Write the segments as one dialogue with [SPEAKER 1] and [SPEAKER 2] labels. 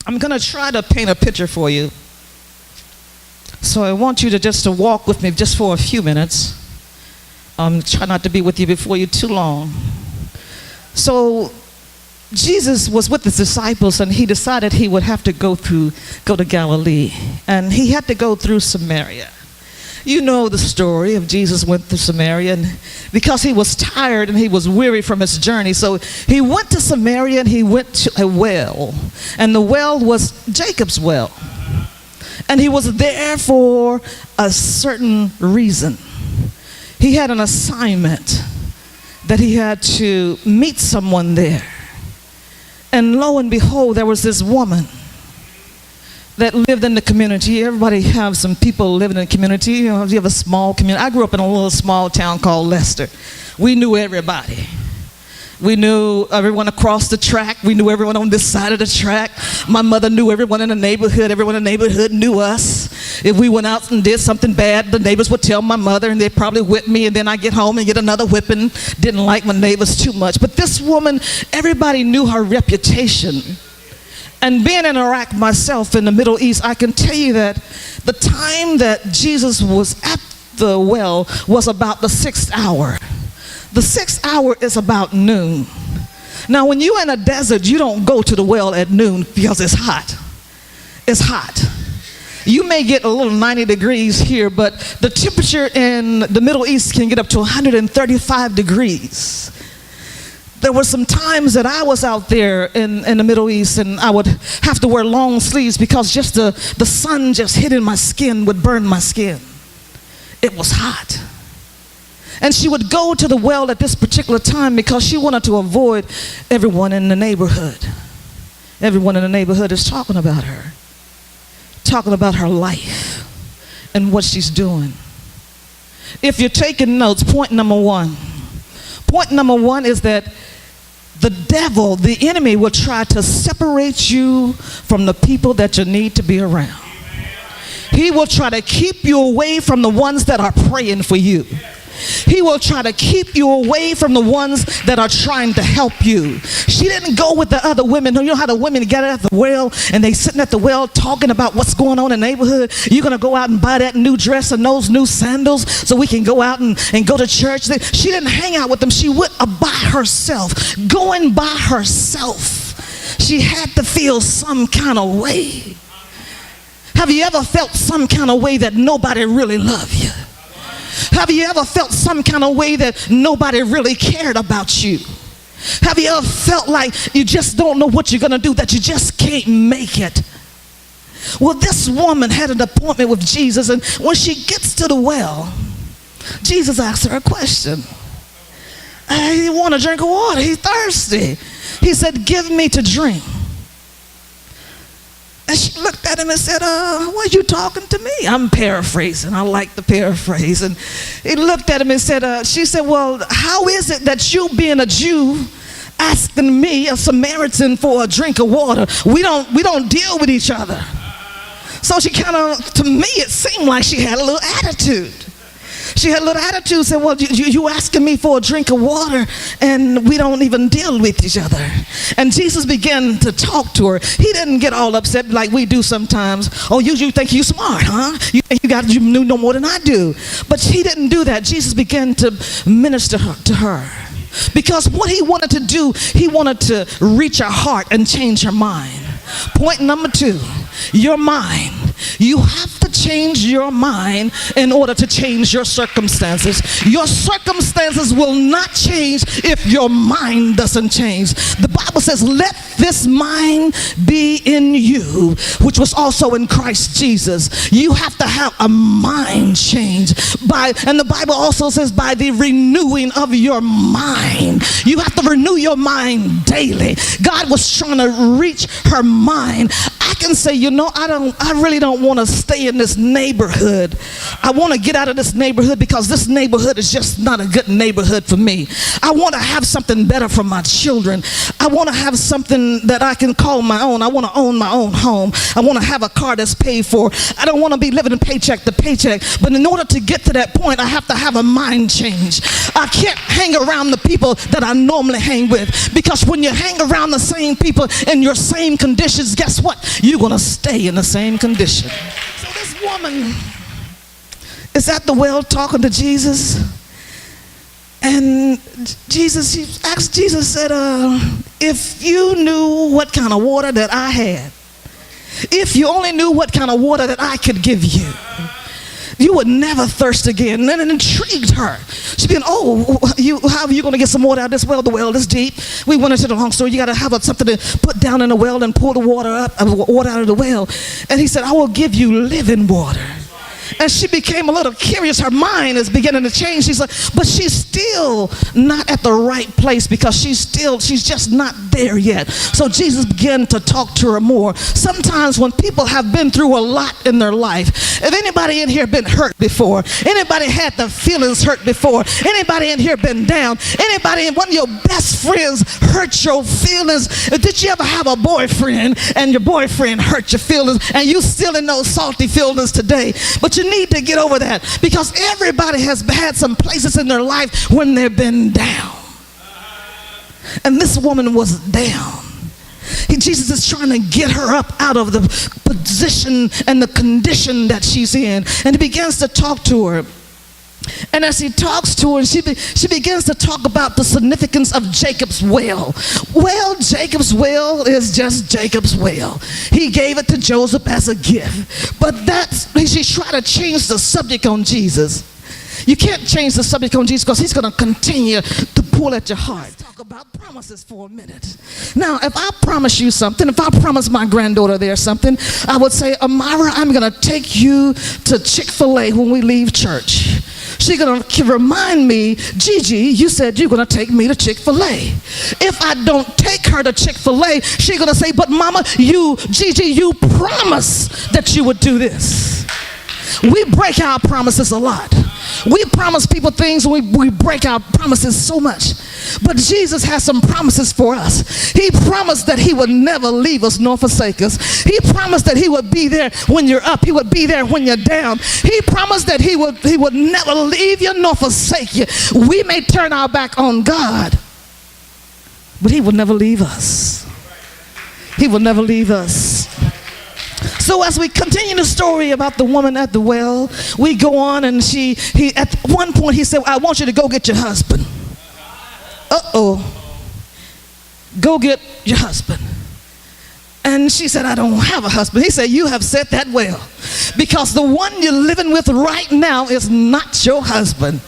[SPEAKER 1] I'm going to try to paint a picture for you. So I want you to just to walk with me just for a few minutes. Try not to be with you before you too long. So Jesus was with his disciples, and he decided he would have to go to Galilee, and he had to go through Samaria. You know the story of Jesus went through Samaria, and because he was tired and he was weary from his journey, so he went to Samaria and he went to a well, and the well was Jacob's well, and he was there for a certain reason. He had an assignment that he had to meet someone there, and lo and behold, there was this woman that lived in the community. Everybody have some people living in the community. You know, you have a small community. I grew up in a little small town called Leicester. We knew everybody. We knew everyone across the track. We knew everyone on this side of the track. My mother knew everyone in the neighborhood. Everyone in the neighborhood knew us. If we went out and did something bad, the neighbors would tell my mother, and they'd probably whip me, and then I'd get home and get another whipping. Didn't like my neighbors too much. But this woman, everybody knew her reputation. And being in Iraq myself in the Middle East, I can tell you that the time that Jesus was at the well was about the 6th hour. The 6th hour is about noon. Now, when you're in a desert, you don't go to the well at noon because it's hot. It's hot. You may get a little 90 degrees here, but the temperature in the Middle East can get up to 135 degrees. There were some times that I was out there in the Middle East, and I would have to wear long sleeves because just the sun just hitting my skin would burn my skin. It was hot. And she would go to the well at this particular time because she wanted to avoid everyone in the neighborhood. Everyone in the neighborhood is talking about her life and what she's doing. If you're taking notes, point number one is that the devil, the enemy, will try to separate you from the people that you need to be around. He will try to keep you away from the ones that are praying for you. He will try to keep you away from the ones that are trying to help you. She didn't go with the other women. You know how the women get at the well and they sitting at the well talking about what's going on in the neighborhood. You're going to go out and buy that new dress and those new sandals so we can go out and go to church. She didn't hang out with them. She went by herself. Going by herself, she had to feel some kind of way. Have you ever felt some kind of way that nobody really loved you? Have you ever felt some kind of way that nobody really cared about you? Have you ever felt like you just don't know what you're going to do, that you just can't make it? Well, this woman had an appointment with Jesus, and when she gets to the well, Jesus asked her a question. He want a drink of water. He's thirsty. He said, "Give me to drink." And she looked at him and said, "Why are you talking to me?" I'm paraphrasing. I like the paraphrase. And he looked at him and said, she said, "Well, how is it that you, being a Jew, asking me, a Samaritan, for a drink of water? We don't deal with each other." So she kind of, to me, it seemed like she had a little attitude. She had a little attitude, said, "Well, you asking me for a drink of water, and we don't even deal with each other." And Jesus began to talk to her. He didn't get all upset like we do sometimes. "Oh, you think you smart, huh? You think you knew no more than I do." But he didn't do that. Jesus began to minister to her. Because what he wanted to do, he wanted to reach her heart and change her mind. Point number two, your mind. You have to change your mind in order to change your circumstances. Your circumstances will not change if your mind doesn't change. The Bible says, "Let this mind be in you, which was also in Christ Jesus." You have to have a mind change. And the Bible also says, by the renewing of your mind. You have to renew your mind daily. God was trying to reach her mind. I can say, I really don't want to stay in this neighborhood. I want to get out of this neighborhood because this neighborhood is just not a good neighborhood for me. I want to have something better for my children. I want to have something that I can call my own. I want to own my own home. I want to have a car that's paid for. I don't want to be living paycheck to paycheck. But in order to get to that point, I have to have a mind change. I can't hang around the people that I normally hang with, because when you hang around the same people in your same conditions, guess what? You're going to stay in the same condition. So this woman is at the well talking to Jesus, and she asked Jesus, said, if you knew what kind of water that I had, if you only knew what kind of water that I could give you, you would never thirst again. And then it intrigued her. She's been, how are you going to get some water out of this well? The well is deep. We went into the home store. You got to have something to put down in the well and pour the water out of the well. And he said, I will give you living water. And she became a little curious. Her mind is beginning to change. She's like, but she's still not at the right place, because she's just not there yet. So Jesus began to talk to her more. Sometimes when people have been through a lot in their life, if anybody in here been hurt before, anybody had the feelings hurt before, anybody in here been down, anybody, one of your best friends hurt your feelings. Did you ever have a boyfriend and your boyfriend hurt your feelings and you still in those salty feelings today? But you need to get over that, because everybody has had some places in their life when they've been down. And this woman was down. Jesus is trying to get her up out of the position and the condition that she's in. And he begins to talk to her. And as he talks to her, she begins to talk about the significance of Jacob's well. Well, Jacob's well is just Jacob's well. He gave it to Joseph as a gift. But she's trying to change the subject on Jesus. You can't change the subject on Jesus, because he's going to continue to pull at your heart. Let's talk about promises for a minute. Now, if I promise you something, if I promise my granddaughter there something, I would say, Amira, I'm going to take you to Chick-fil-A when we leave church. She's going to remind me, Gigi, you said you're going to take me to Chick-fil-A. If I don't take her to Chick-fil-A, she's going to say, but Mama, Gigi, you promised that you would do this. We break our promises a lot. We promise people things, and we break our promises so much. But Jesus has some promises for us. He promised that he would never leave us nor forsake us. He promised that he would be there when you're up. He would be there when you're down. He promised that he would never leave you nor forsake you. We may turn our back on God, but he will never leave us. He will never leave us. So as we continue the story about the woman at the well, we go on, and he at one point he said, I want you to go get your husband. Go get your husband. And she said, I don't have a husband. He said, you have said that well, because the one you're living with right now is not your husband.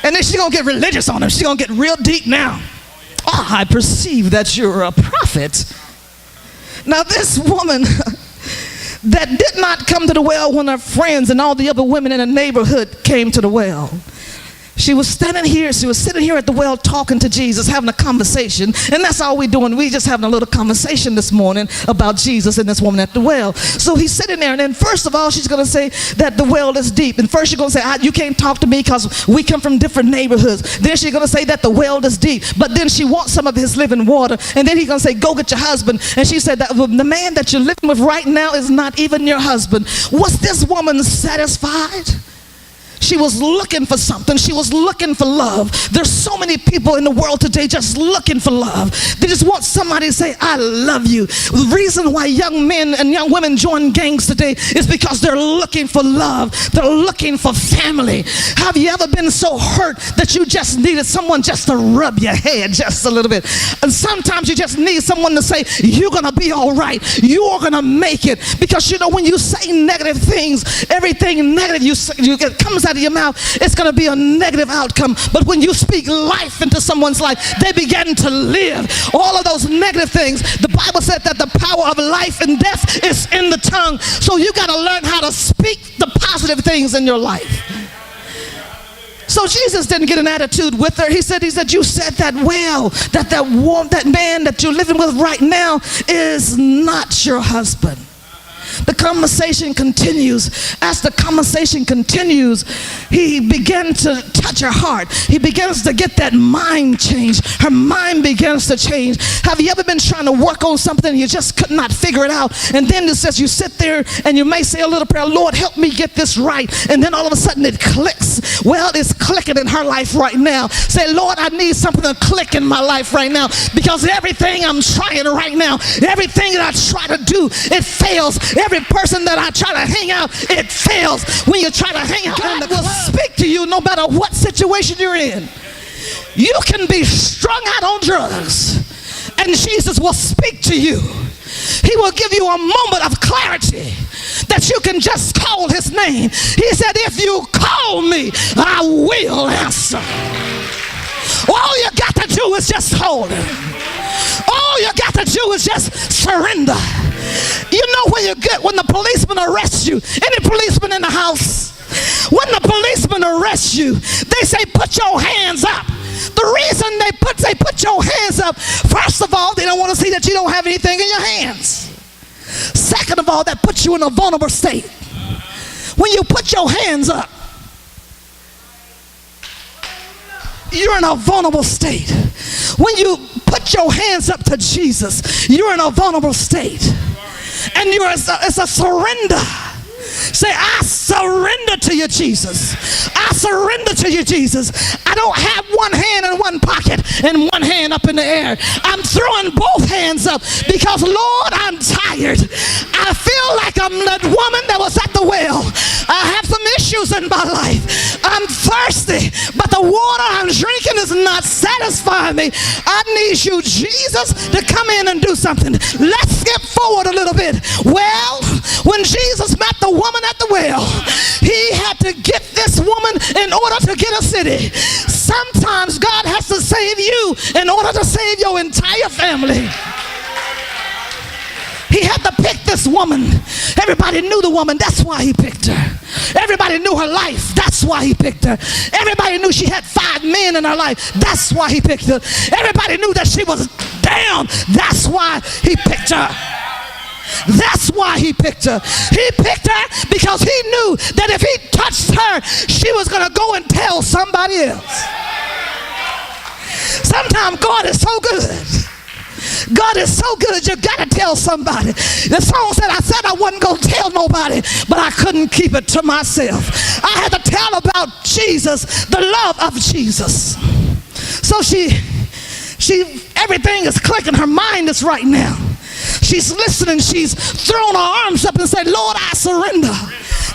[SPEAKER 1] And then she's going to get religious on him. She's going to get real deep now. Oh, I perceive that you're a prophet. Now this woman that did not come to the well when her friends and all the other women in the neighborhood came to the well. She was sitting here at the well talking to Jesus, having a conversation. And that's all we're doing. We just having a little conversation this morning about Jesus and this woman at the well. So he's sitting there, and then first of all, she's going to say that the well is deep. And first she's going to say, you can't talk to me because we come from different neighborhoods. Then she's going to say that the well is deep. But then she wants some of his living water. And then he's going to say, go get your husband. And she said that the man that you're living with right now is not even your husband. Was this woman satisfied? She was looking for something. She was looking for love. There's so many people in the world today just looking for love. They just want somebody to say, I love you. The reason why young men and young women join gangs today is because they're looking for love. They're looking for family. Have you ever been so hurt that you just needed someone just to rub your head just a little bit? And sometimes you just need someone to say, you're going to be all right. You're going to make it. Because when you say negative things, everything negative you get comes out of your mouth, it's going to be a negative outcome. But when you speak life into someone's life, they begin to live. All of those negative things, the Bible said that the power of life and death is in the tongue. So you got to learn how to speak the positive things in your life. So Jesus didn't get an attitude with her. He said, you said that well, that man that you're living with right now is not your husband. The conversation continues. As the conversation continues, he began to touch her heart. He begins to get that mind change. Her mind begins to change. Have you ever been trying to work on something and you just could not figure it out? And then it says you sit there and you may say a little prayer, Lord, help me get this right. And then all of a sudden it clicks. Well, it's clicking in her life right now. Say, Lord, I need something to click in my life right now, because everything I'm trying right now, everything that I try to do, it fails. Every person that I try to hang out, it fails. When you try to hang out, God will speak to you no matter what situation you're in. You can be strung out on drugs, and Jesus will speak to you. He will give you a moment of clarity that you can just call his name. He said, if you call me, I will answer. All you got to do is just hold him. All you got to do is just surrender. You know, when the policeman arrests you, any policeman in the house, when the policeman arrests you, they say, put your hands up. The reason they put your hands up, first of all, they don't want to see that you don't have anything in your hands. Second of all, that puts you in a vulnerable state. When you put your hands up, you're in a vulnerable state. When you put your hands up to Jesus, you're in a vulnerable state. And it's a surrender. Say, I surrender to you, Jesus. I surrender to you, Jesus. I don't have one hand in one pocket and one hand up in the air. I'm throwing both hands up because, Lord, I'm tired. I feel like I'm that woman that was at the well. I have some issues in my life. I'm thirsty, but the water I'm drinking is not satisfying me. I need you, Jesus, to come in and do something. Let's skip forward a little bit. Well, when Jesus met the woman at the well, he had to get this woman in order to get a city. Sometimes God has to save you in order to save your entire family. He had to pick this woman. Everybody knew the woman. That's why he picked her. Everybody knew her life. That's why he picked her. Everybody knew she had 5 men in her life. That's why he picked her. Everybody knew that she was down. That's why he picked her. That's why he picked her. He picked her because he knew that if he touched her, she was going to go and tell somebody else. Sometimes God is so good. God is so good, you got to tell somebody. The song said, I said I wasn't going to tell nobody, but I couldn't keep it to myself. I had to tell about Jesus, the love of Jesus. So everything is clicking. Her mind is right now. She's listening. She's thrown her arms up and said, Lord, I surrender.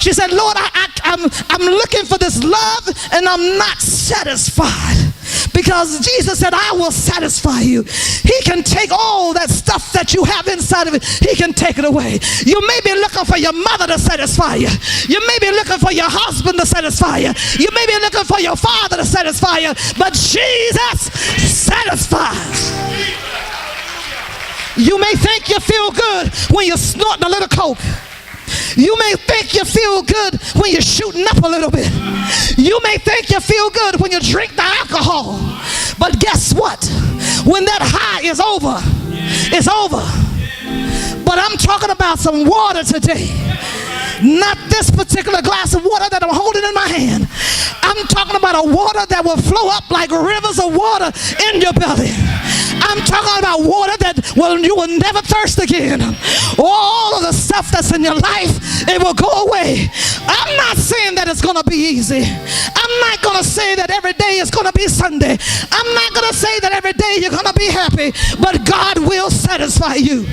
[SPEAKER 1] She said, Lord, I'm looking for this love and I'm not satisfied. Because Jesus said, I will satisfy you. He can take all that stuff that you have inside of it. He can take it away. You may be looking for your mother to satisfy you. You may be looking for your husband to satisfy you. You may be looking for your father to satisfy you. But Jesus satisfies. You may think you feel good when you're snorting a little coke. You may think you feel good when you're shooting up a little bit. You may think you feel good when you drink the alcohol. But guess what? When that high is over, it's over. But I'm talking about some water today. Not this particular glass of water that I'm holding in my hand. I'm talking about a water that will flow up like rivers of water in your belly. I'm talking about water that you will never thirst again. All of the stuff that's in your life, it will go away. I'm not saying that it's going to be easy. I'm not going to say that every day is going to be Sunday. I'm not going to say that every day you're going to be happy. But God will satisfy you.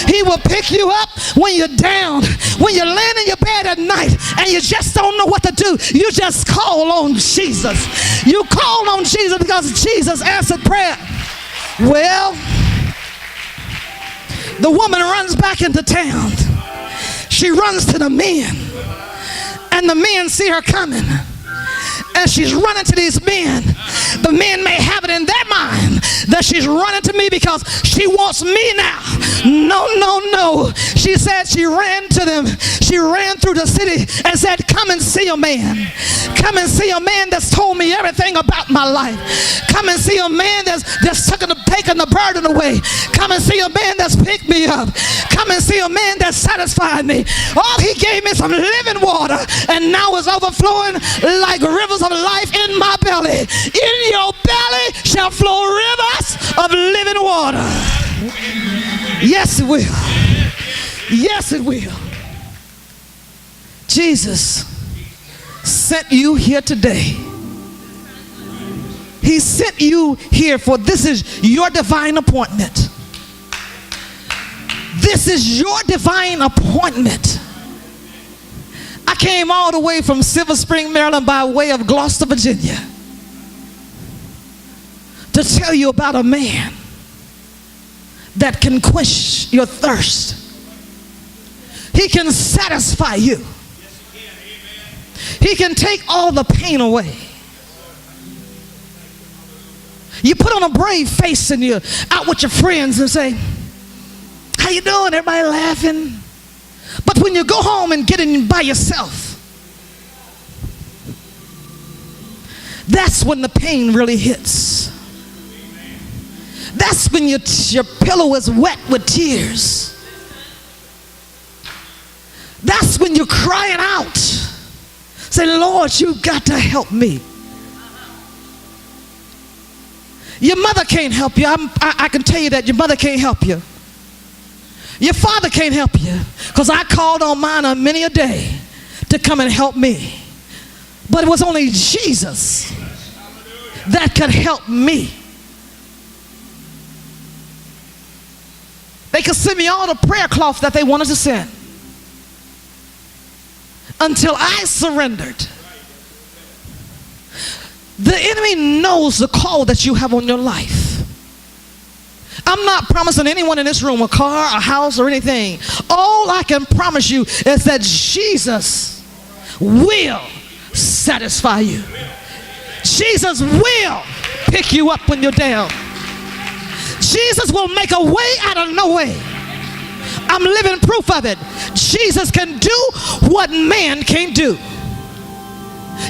[SPEAKER 1] He will pick you up when you're down, when you're laying in your bed at night and you just don't know what to do. You just call on Jesus. You call on Jesus because Jesus answered prayer. Well, the woman runs back into town. She runs to the men, and the men see her coming, and she's running to these men. The men may have it in their mind that she's running to me because she wants me now. No, no, no. She said she ran to them. She ran through the city and said, come and see a man. Come and see a man that's told me everything about my life. Come and see a man that's taken the burden away. Come and see a man that's picked me up. Come and see a man that's satisfied me. Oh, he gave me some living water, and now it's overflowing like rivers of life in my belly. In your belly shall flow rivers of living water. Yes, it will. Yes, it will. Jesus sent you here today. He sent you here for this is your divine appointment. This is your divine appointment. I came all the way from Silver Spring, Maryland by way of Gloucester, Virginia to tell you about a man that can quench your thirst. He can satisfy you. He can take all the pain away. You put on a brave face and you're out with your friends and say, how you doing? Everybody laughing. But when you go home and get in by yourself, that's when the pain really hits. That's when your pillow is wet with tears. That's when you're crying out. Say, Lord, you've got to help me. Your mother can't help you. I can tell you that your mother can't help you. Your father can't help you, because I called on mine on many a day to come and help me. But it was only Jesus that could help me. They could send me all the prayer cloth that they wanted to send until I surrendered. The enemy knows the call that you have on your life. I'm not promising anyone in this room a car, a house, or anything. All I can promise you is that Jesus will satisfy you. Jesus will pick you up when you're down. Jesus will make a way out of no way. I'm living proof of it. Jesus can do what man can't do.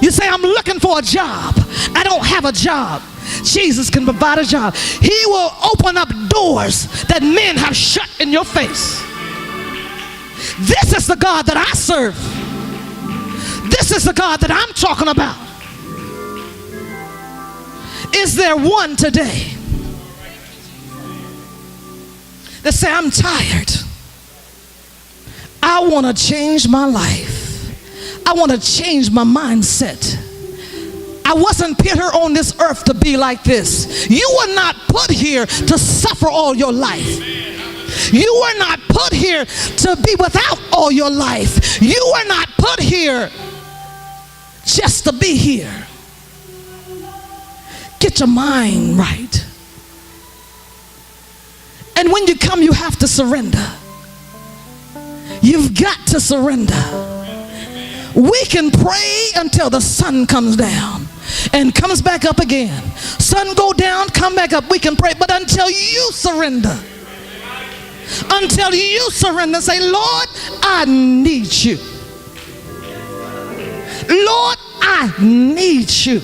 [SPEAKER 1] You say, I'm looking for a job. I don't have a job. Jesus can provide a job. He will open up doors that men have shut in your face. This is the God that I serve. This is the God that I'm talking about. Is there one today that say, I'm tired. I want to change my life. I want to change my mindset. I wasn't put here on this earth to be like this. You were not put here to suffer all your life. You were not put here to be without all your life. You were not put here just to be here. Get your mind right. And when you come, you have to surrender. You've got to surrender. We can pray until the sun comes down and comes back up again. Sun go down, come back up. We can pray, but until you surrender. Until you surrender, say, Lord, I need you. Lord, I need you.